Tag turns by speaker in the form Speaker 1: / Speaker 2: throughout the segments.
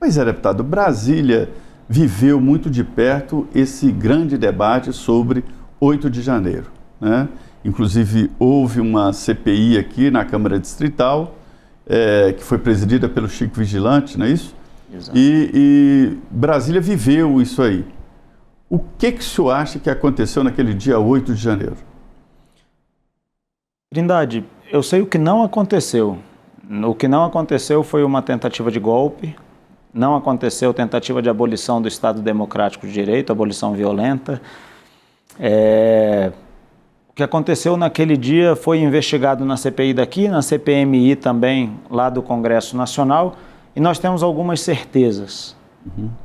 Speaker 1: Pois é, deputado, Brasília viveu muito de perto esse grande debate sobre 8 de janeiro, né? Inclusive, houve uma CPI aqui na Câmara Distrital, que foi presidida pelo Chico Vigilante, não é isso?
Speaker 2: Exato.
Speaker 1: E Brasília viveu isso aí. O que o senhor acha que aconteceu naquele dia 8 de janeiro?
Speaker 2: Trindade, eu sei o que não aconteceu. O que não aconteceu foi uma tentativa de golpe, não aconteceu tentativa de abolição do Estado Democrático de Direito, abolição violenta. O que aconteceu naquele dia foi investigado na CPI daqui, na CPMI também, lá do Congresso Nacional, e nós temos algumas certezas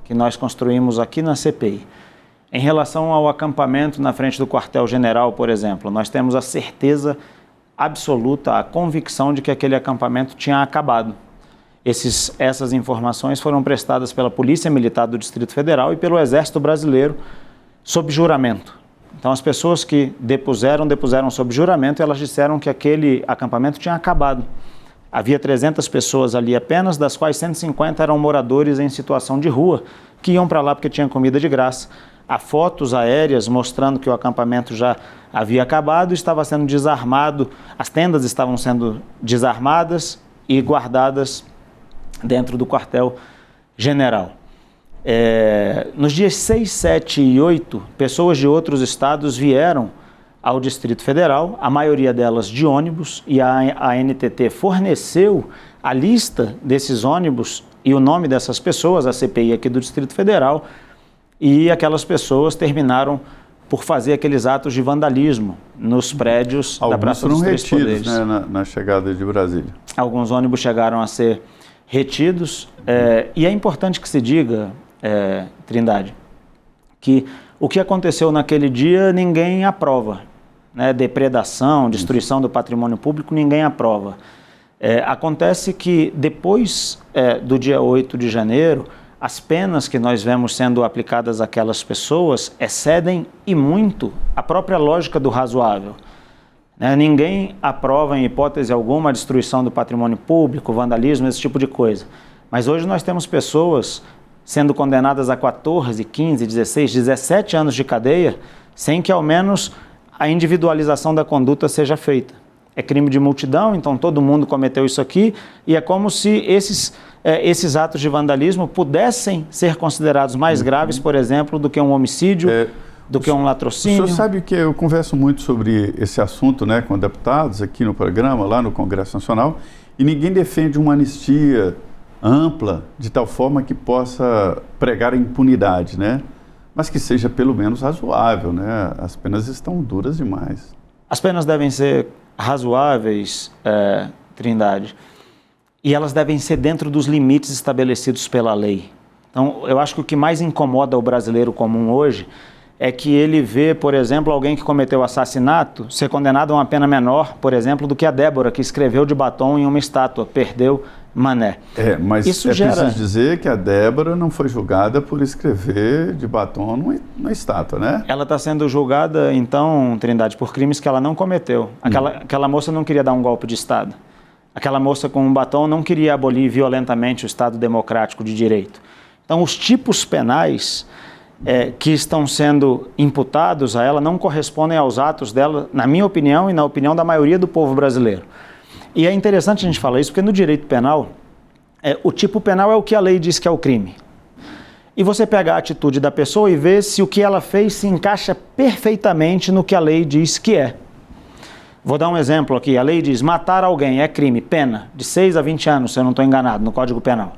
Speaker 2: que nós construímos aqui na CPI. Em relação ao acampamento na frente do quartel-general, por exemplo, nós temos a certeza absoluta, a convicção de que aquele acampamento tinha acabado. Essas informações foram prestadas pela Polícia Militar do Distrito Federal e pelo Exército Brasileiro sob juramento. Então, as pessoas que depuseram sob juramento, elas disseram que aquele acampamento tinha acabado. Havia 300 pessoas ali apenas, das quais 150 eram moradores em situação de rua, que iam para lá porque tinham comida de graça. Há fotos aéreas mostrando que o acampamento já havia acabado, estava sendo desarmado, as tendas estavam sendo desarmadas e guardadas dentro do quartel-general. Nos dias 6, 7 e 8, pessoas de outros estados vieram ao Distrito Federal, a maioria delas de ônibus, e a NTT forneceu a lista desses ônibus e o nome dessas pessoas, a CPI aqui do Distrito Federal, e aquelas pessoas terminaram por fazer aqueles atos de vandalismo nos prédios da Praça dos Três Poderes.
Speaker 1: Alguns foram retidos, né, na chegada de Brasília.
Speaker 2: Alguns ônibus chegaram a ser retidos, e é importante que se diga, Trindade, que o que aconteceu naquele dia ninguém aprova, né? Depredação, destruição do patrimônio público, ninguém aprova. Acontece que depois do dia 8 de janeiro, as penas que nós vemos sendo aplicadas àquelas pessoas excedem e muito a própria lógica do razoável. Ninguém aprova em hipótese alguma a destruição do patrimônio público, vandalismo, esse tipo de coisa. Mas hoje nós temos pessoas sendo condenadas a 14, 15, 16, 17 anos de cadeia, sem que ao menos a individualização da conduta seja feita. É crime de multidão, então todo mundo cometeu isso aqui, e é como se esses atos de vandalismo pudessem ser considerados mais graves, por exemplo, do que um homicídio, do que um latrocínio.
Speaker 1: O senhor sabe que eu converso muito sobre esse assunto, né, com deputados aqui no programa, lá no Congresso Nacional, e ninguém defende uma anistia ampla, de tal forma que possa pregar a impunidade, né? Mas que seja pelo menos razoável, né? As penas estão duras demais.
Speaker 2: As penas devem ser razoáveis, Trindade, e elas devem ser dentro dos limites estabelecidos pela lei. Então, eu acho que o que mais incomoda o brasileiro comum hoje é que ele vê, por exemplo, alguém que cometeu assassinato ser condenado a uma pena menor, por exemplo, do que a Débora, que escreveu de batom em uma estátua, perdeu Mané.
Speaker 1: Mas preciso dizer que a Débora não foi julgada por escrever de batom numa estátua, né?
Speaker 2: Ela está sendo julgada, então, Trindade, por crimes que ela não cometeu. Aquela moça não queria dar um golpe de Estado. Aquela moça com um batom não queria abolir violentamente o Estado Democrático de Direito. Então, os tipos penais que estão sendo imputados a ela não correspondem aos atos dela, na minha opinião e na opinião da maioria do povo brasileiro. E é interessante a gente falar isso, porque no direito penal, o tipo penal é o que a lei diz que é o crime. E você pega a atitude da pessoa e vê se o que ela fez se encaixa perfeitamente no que a lei diz que é. Vou dar um exemplo aqui. A lei diz: matar alguém é crime, pena de 6 a 20 anos, se eu não estou enganado, no Código Penal.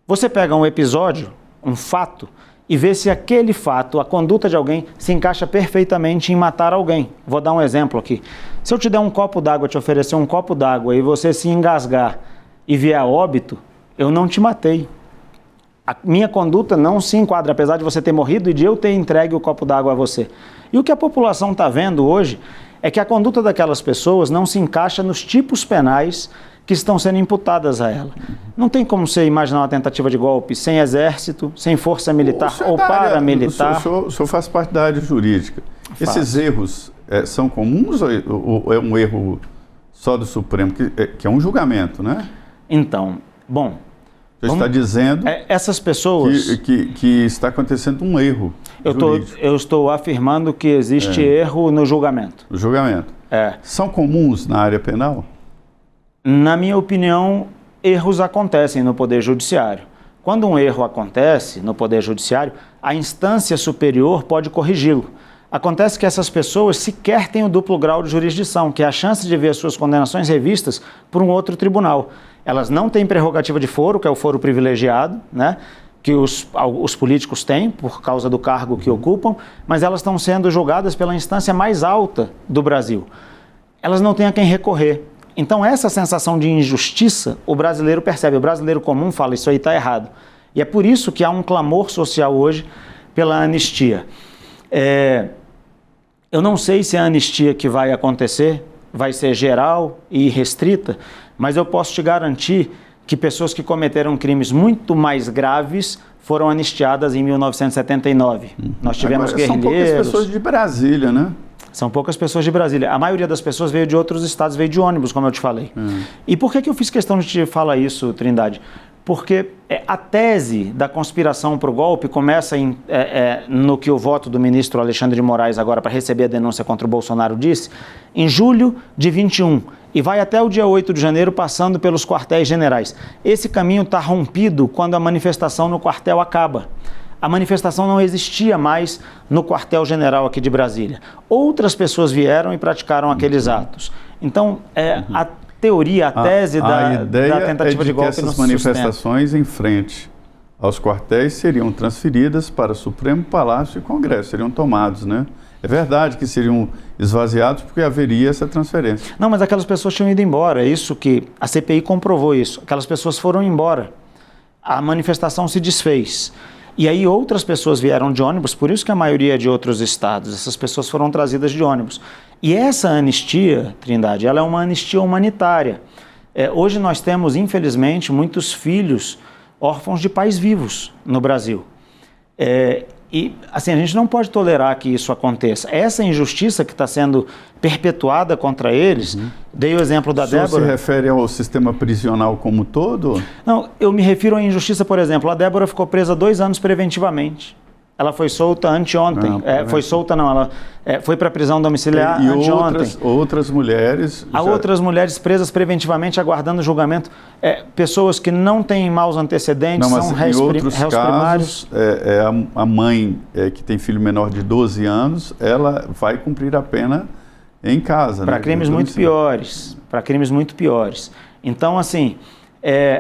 Speaker 2: Você pega um episódio, um fato, e vê se aquele fato, a conduta de alguém, se encaixa perfeitamente em matar alguém. Vou dar um exemplo aqui. Se eu te der um copo d'água, te oferecer um copo d'água e você se engasgar e vier a óbito, eu não te matei. A minha conduta não se enquadra, apesar de você ter morrido e de eu ter entregue o copo d'água a você. E o que a população está vendo hoje é que a conduta daquelas pessoas não se encaixa nos tipos penais que estão sendo imputadas a ela. Não tem como você imaginar uma tentativa de golpe sem exército, sem força militar ou paramilitar.
Speaker 1: O senhor faz parte da área jurídica. Esses erros são comuns ou é um erro só do Supremo, que é um julgamento, né?
Speaker 2: Então, bom,
Speaker 1: Você está dizendo
Speaker 2: essas pessoas...
Speaker 1: que está acontecendo um erro jurídico.
Speaker 2: Eu estou afirmando que existe erro no julgamento.
Speaker 1: No julgamento. São comuns na área penal?
Speaker 2: Na minha opinião, erros acontecem no Poder Judiciário. Quando um erro acontece no Poder Judiciário, a instância superior pode corrigi-lo. Acontece que essas pessoas sequer têm o duplo grau de jurisdição, que é a chance de ver suas condenações revistas por um outro tribunal. Elas não têm prerrogativa de foro, que é o foro privilegiado, né, que os políticos têm por causa do cargo que ocupam, mas elas estão sendo julgadas pela instância mais alta do Brasil. Elas não têm a quem recorrer. Então essa sensação de injustiça o brasileiro percebe, o brasileiro comum fala, isso aí está errado. E é por isso que há um clamor social hoje pela anistia. Eu não sei se a anistia que vai acontecer vai ser geral e restrita, mas eu posso te garantir que pessoas que cometeram crimes muito mais graves foram anistiadas em 1979. Nós tivemos guerrilheiros...
Speaker 1: São poucas pessoas de Brasília, né?
Speaker 2: São poucas pessoas de Brasília. A maioria das pessoas veio de outros estados, veio de ônibus, como eu te falei. E por que eu fiz questão de te falar isso, Trindade? Porque a tese da conspiração para o golpe começa no que o voto do ministro Alexandre de Moraes agora para receber a denúncia contra o Bolsonaro disse, em julho de 21, e vai até o dia 8 de janeiro passando pelos quartéis generais. Esse caminho está rompido quando a manifestação no quartel acaba. A manifestação não existia mais no quartel-general aqui de Brasília. Outras pessoas vieram e praticaram aqueles atos. Então, a teoria, a tese da tentativa de golpe não se sustenta.
Speaker 1: Essas manifestações em frente aos quartéis seriam transferidas para o Supremo, Palácio e Congresso, seriam tomados, né? É verdade que seriam esvaziados porque haveria essa transferência.
Speaker 2: Não, mas aquelas pessoas tinham ido embora, é isso que a CPI comprovou isso. Aquelas pessoas foram embora. A manifestação se desfez. E aí outras pessoas vieram de ônibus, por isso que a maioria é de outros estados, essas pessoas foram trazidas de ônibus. E essa anistia, Trindade, ela é uma anistia humanitária. Hoje nós temos, infelizmente, muitos filhos órfãos de pais vivos no Brasil. E assim, a gente não pode tolerar que isso aconteça. Essa injustiça que está sendo perpetuada contra eles, dei o exemplo da Débora...
Speaker 1: O senhor se refere ao sistema prisional como um todo?
Speaker 2: Não, eu me refiro à injustiça, por exemplo, a Débora ficou presa 2 anos preventivamente. Ela foi solta anteontem. Foi solta não, ela foi para a prisão domiciliar anteontem.
Speaker 1: E outras mulheres...
Speaker 2: Há outras mulheres presas preventivamente aguardando julgamento. Pessoas que não têm maus antecedentes,
Speaker 1: não, mas
Speaker 2: são réus primários.
Speaker 1: A mãe que tem filho menor de 12 anos, ela vai cumprir a pena em casa.
Speaker 2: Para crimes muito piores. Para crimes muito piores. Então, assim,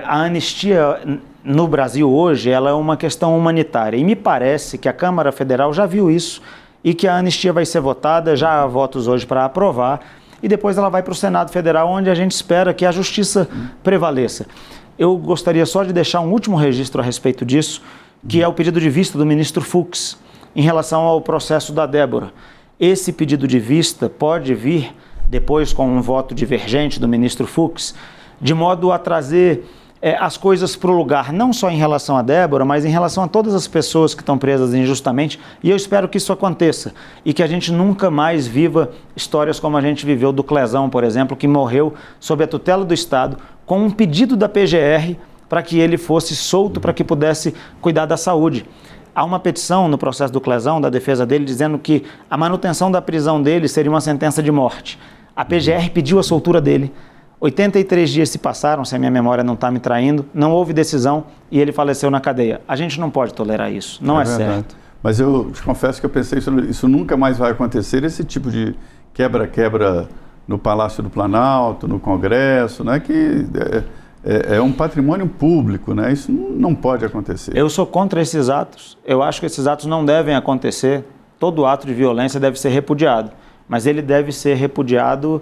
Speaker 2: a anistia... no Brasil hoje, ela é uma questão humanitária. E me parece que a Câmara Federal já viu isso e que a anistia vai ser votada, já há votos hoje para aprovar, e depois ela vai para o Senado Federal, onde a gente espera que a justiça prevaleça. Eu gostaria só de deixar um último registro a respeito disso, que é o pedido de vista do ministro Fux, em relação ao processo da Débora. Esse pedido de vista pode vir, depois com um voto divergente do ministro Fux, de modo a trazer... as coisas para o lugar, não só em relação a Débora, mas em relação a todas as pessoas que estão presas injustamente, e eu espero que isso aconteça, e que a gente nunca mais viva histórias como a gente viveu do Clezão, por exemplo, que morreu sob a tutela do Estado, com um pedido da PGR para que ele fosse solto, para que pudesse cuidar da saúde. Há uma petição no processo do Clezão, da defesa dele, dizendo que a manutenção da prisão dele seria uma sentença de morte. A PGR pediu a soltura dele. 83 dias se passaram, se a minha memória não está me traindo, não houve decisão e ele faleceu na cadeia. A gente não pode tolerar isso, não é certo.
Speaker 1: Mas eu te confesso que eu pensei, isso nunca mais vai acontecer, esse tipo de quebra-quebra no Palácio do Planalto, no Congresso, né, que é um patrimônio público, né, isso não pode acontecer.
Speaker 2: Eu sou contra esses atos, eu acho que esses atos não devem acontecer, todo ato de violência deve ser repudiado, mas ele deve ser repudiado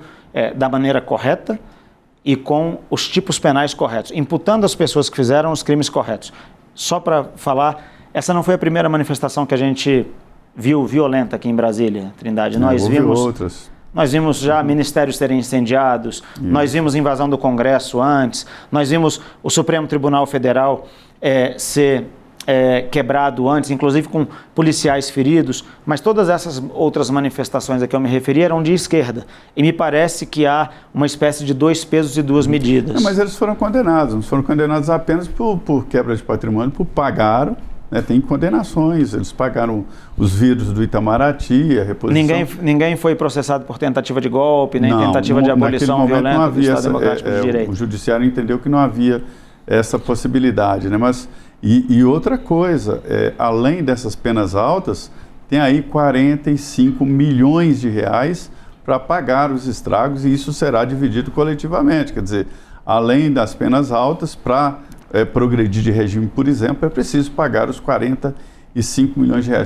Speaker 2: da maneira correta, e com os tipos penais corretos, imputando as pessoas que fizeram os crimes corretos. Só para falar, essa não foi a primeira manifestação que a gente viu violenta aqui em Brasília, Trindade. Nós vimos já ministérios serem incendiados, nós vimos invasão do Congresso antes, nós vimos o Supremo Tribunal Federal ser quebrado antes, inclusive com policiais feridos, mas todas essas outras manifestações a que eu me referi eram de esquerda. E me parece que há uma espécie de 2 pesos e 2 medidas.
Speaker 1: Mas eles foram condenados, não foram condenados apenas por quebra de patrimônio, pagaram, né, tem condenações, eles pagaram os vidros do Itamaraty, a reposição.
Speaker 2: Ninguém foi processado por tentativa de golpe, nem tentativa de abolição violenta do Estado Democrático de Direito.
Speaker 1: O judiciário entendeu que não havia essa possibilidade, né? Mas e outra coisa, além dessas penas altas, tem aí 45 milhões de reais para pagar os estragos, e isso será dividido coletivamente. Quer dizer, além das penas altas, para progredir de regime, por exemplo, é preciso pagar os 45 milhões de reais.